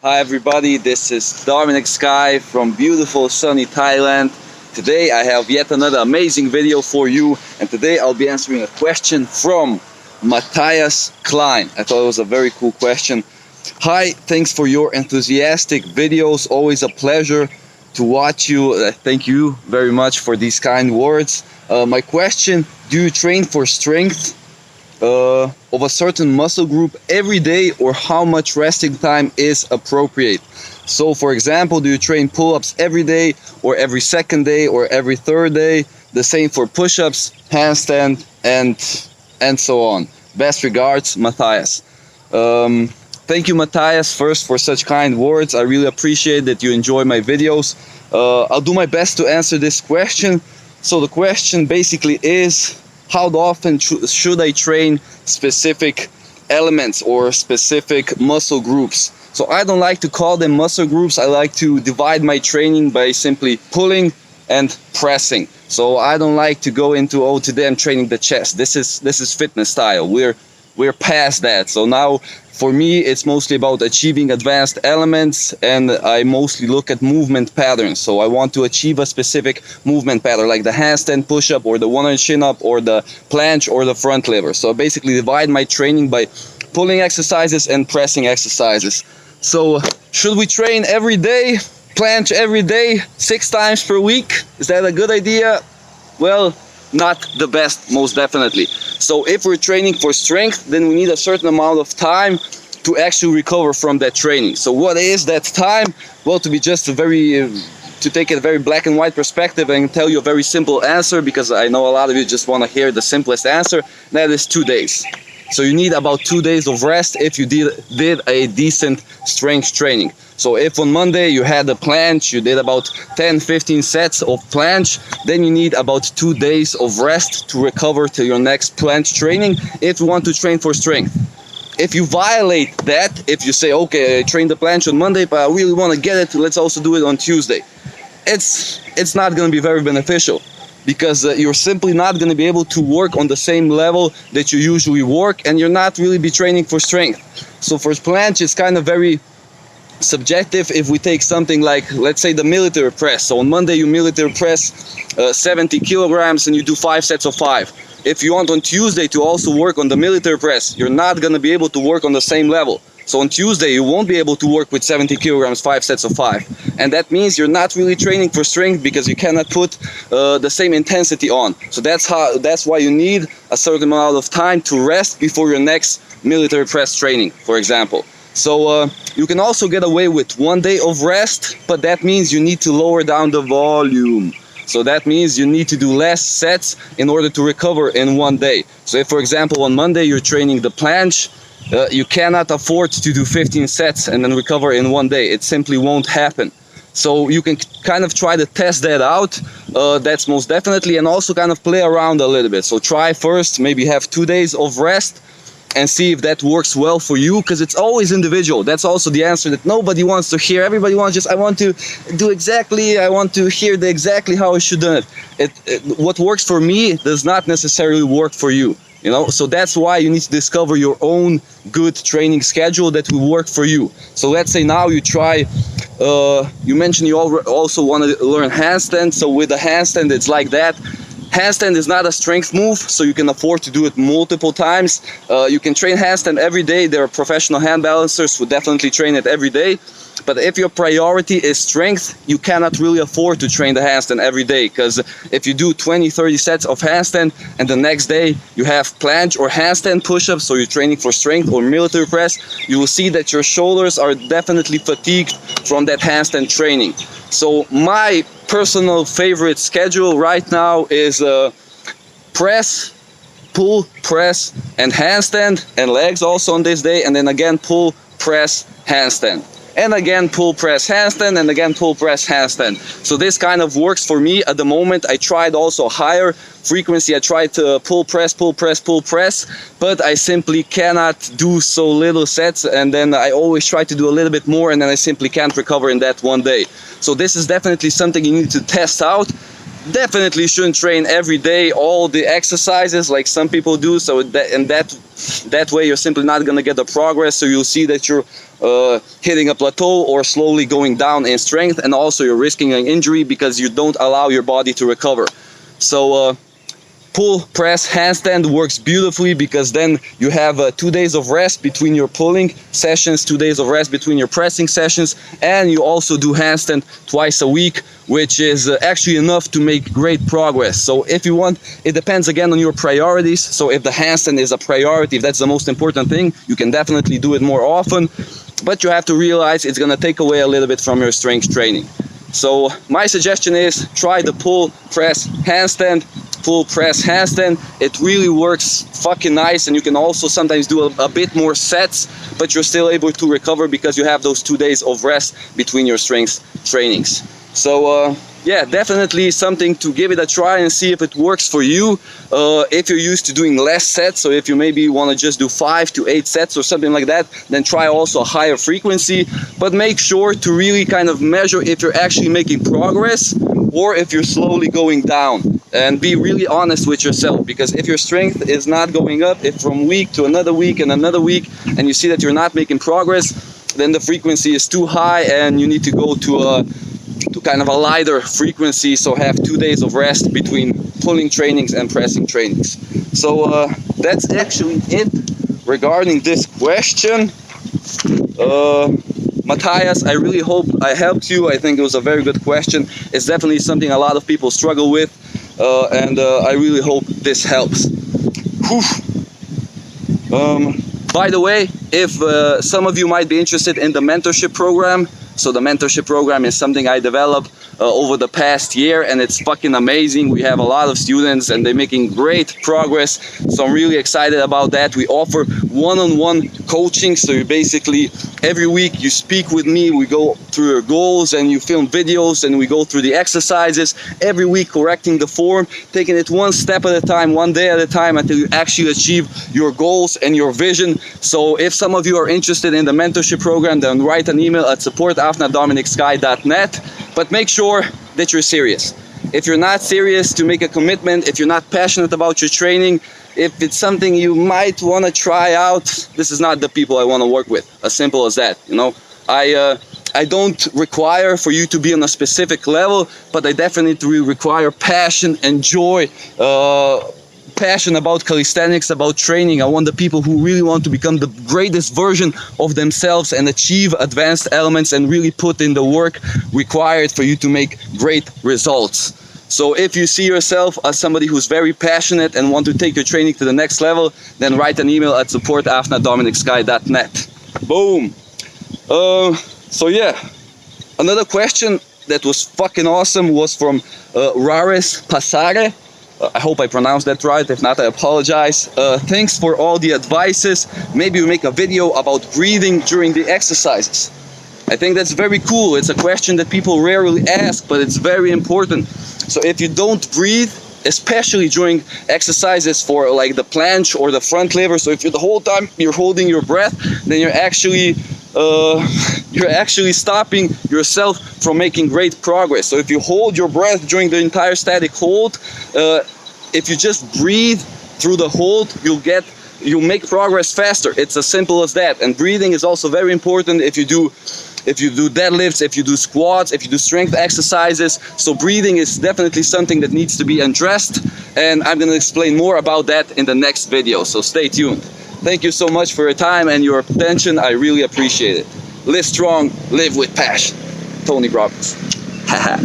Hi everybody, this is Dominik Sky from beautiful sunny Thailand. Today I have yet another amazing video for you, and today I'll be answering a question from Matthias Klein. I thought it was a very cool question. Hi, thanks for your enthusiastic videos, always a pleasure to watch you. Thank you very much for these kind words. My question, do you train for strength of a certain muscle group every day, or how much resting time is appropriate? So for example, do you train pull-ups every day, or every second day, or every third day? The same for push-ups, handstand, and so on. Best regards, Matthias. Thank you, Matthias, first for such kind words. I really appreciate that you enjoy my videos. I'll do my best to answer this question. So the question basically is, how often should I train specific elements or specific muscle groups? So I don't like to call them muscle groups. I like to divide my training by simply pulling and pressing. So I don't like to go into, oh, today I'm training the chest. This is fitness style. We're past that. So now for me it's mostly about achieving advanced elements, and I mostly look at movement patterns. So I want to achieve a specific movement pattern, like the handstand push-up, or the one-arm chin-up, or the planche, or the front lever. So I basically divide my training by pulling exercises and pressing exercises. So should we train every day, planche every day, 6 times per week? Is that a good idea? Well, not the best, most definitely. So if we're training for strength, then we need a certain amount of time to actually recover from that training. So what is that time? Well, to take a very black and white perspective and tell you a very simple answer, because I know a lot of you just want to hear the simplest answer, that is 2 days. So you need about 2 days of rest if you did a decent strength training. So if on Monday you had a planche, you did about 10-15 sets of planche, then you need about 2 days of rest to recover to your next planche training if you want to train for strength. If you violate that, if you say, okay, I trained the planche on Monday, but I really want to get it, let's also do it on Tuesday. It's not going to be very beneficial, because you're simply not going to be able to work on the same level that you usually work, and you're not really be training for strength. So for planche, it's kind of very subjective. If we take something like, let's say, the military press. So on Monday you military press 70 kilograms and you do 5 sets of 5. If you want on Tuesday to also work on the military press, you're not going to be able to work on the same level. So on Tuesday you won't be able to work with 70 kilograms, 5 sets of 5. And that means you're not really training for strength, because you cannot put the same intensity on. So that's why you need a certain amount of time to rest before your next military press training, for example. So you can also get away with 1 day of rest, but that means you need to lower down the volume. So that means you need to do less sets in order to recover in 1 day. So if, for example, on Monday you're training the planche, you cannot afford to do 15 sets and then recover in 1 day. It simply won't happen. So you can kind of try to test that out, that's most definitely, and also kind of play around a little bit. So try first, maybe have 2 days of rest, and see if that works well for you, because it's always individual. That's also the answer that nobody wants to hear. Everybody wants just, I want to hear exactly how I should do it. What works for me does not necessarily work for you. So that's why you need to discover your own good training schedule that will work for you. So let's say now you try, you mentioned you also want to learn handstand. So with the handstand, it's like that. Handstand is not a strength move, so you can afford to do it multiple times. You can train handstand every day. There are professional hand balancers who definitely train it every day. But if your priority is strength, you cannot really afford to train the handstand every day, because if you do 20-30 sets of handstand and the next day you have planche or handstand push-ups, so you're training for strength or military press, you will see that your shoulders are definitely fatigued from that handstand training. So my personal favorite schedule right now is press, pull, press, and handstand, and legs also on this day, and then again pull, press, handstand. And again pull, press, handstand, and again pull, press, handstand. So this kind of works for me at the moment. I tried also higher frequency. I tried to pull, press, but I simply cannot do so little sets, and then I always try to do a little bit more, and then I simply can't recover in that 1 day. So this is definitely something you need to test out. definitely shouldn't train every day all the exercises like some people do. So that way you're simply not going to get the progress. So you'll see that you're hitting a plateau or slowly going down in strength, and also you're risking an injury because you don't allow your body to recover. So pull, press, handstand works beautifully, because then you have 2 days of rest between your pulling sessions, 2 days of rest between your pressing sessions, and you also do handstand twice a week, which is actually enough to make great progress. So if you want, it depends again on your priorities. So if the handstand is a priority, if that's the most important thing, you can definitely do it more often, but you have to realize it's going to take away a little bit from your strength training. So my suggestion is try the pull, press, handstand. Pull, press, handstand. It really works fucking nice, and you can also sometimes do a bit more sets, but you're still able to recover because you have those 2 days of rest between your strength trainings. So yeah, definitely something to give it a try and see if it works for you. If you're used to doing less sets, so if you maybe want to just do 5 to 8 sets or something like that, then try also a higher frequency, but make sure to really kind of measure if you're actually making progress or if you're slowly going down, and be really honest with yourself, because if your strength is not going up, if from week to another week and another week, and you see that you're not making progress, then the frequency is too high and you need to go to kind of a lighter frequency, so have 2 days of rest between pulling trainings and pressing trainings. So that's actually it regarding this question. Matthias, I really hope I helped you. I think it was a very good question. It's definitely something a lot of people struggle with, and I really hope this helps. By the way, if some of you might be interested in the mentorship program, so the mentorship program is something I developed over the past year, and it's fucking amazing. We have a lot of students and they're making great progress, so I'm really excited about that. We offer one-on-one coaching, so you basically every week you speak with me, we go through your goals and you film videos and we go through the exercises every week, correcting the form, taking it one step at a time, one day at a time, until you actually achieve your goals and your vision. So if some of you are interested in the mentorship program, then write an email at support@dominiksky.net, but make sure that you're serious. If you're not serious to make a commitment, if you're not passionate about your training, if it's something you might want to try out, this is not the people I want to work with. As simple as that, you know. I don't require for you to be on a specific level, but I definitely require passion and joy, passion about calisthenics, about training. I want the people who really want to become the greatest version of themselves and achieve advanced elements and really put in the work required for you to make great results. So if you see yourself as somebody who's very passionate and want to take your training to the next level, then write an email at support@dominiksky.net. Boom. So yeah, another question that was fucking awesome was from Rares Passare. I hope I pronounced that right. If not, I apologize. Thanks for all the advices. Maybe we make a video about breathing during the exercises. I think that's very cool. It's a question that people rarely ask, but it's very important. So if you don't breathe, especially during exercises for like the planche or the front lever, so if you're the whole time you're holding your breath, then you're actually stopping yourself from making great progress. So if you hold your breath during the entire static hold, if you just breathe through the hold, you'll make progress faster. It's as simple as that. And breathing is also very important if you do deadlifts, if you do squats, if you do strength exercises. So breathing is definitely something that needs to be addressed, and I'm going to explain more about that in the next video, so stay tuned. Thank you so much for your time and your attention. I really appreciate it. Live strong, live with passion. Tony Robbins. Haha.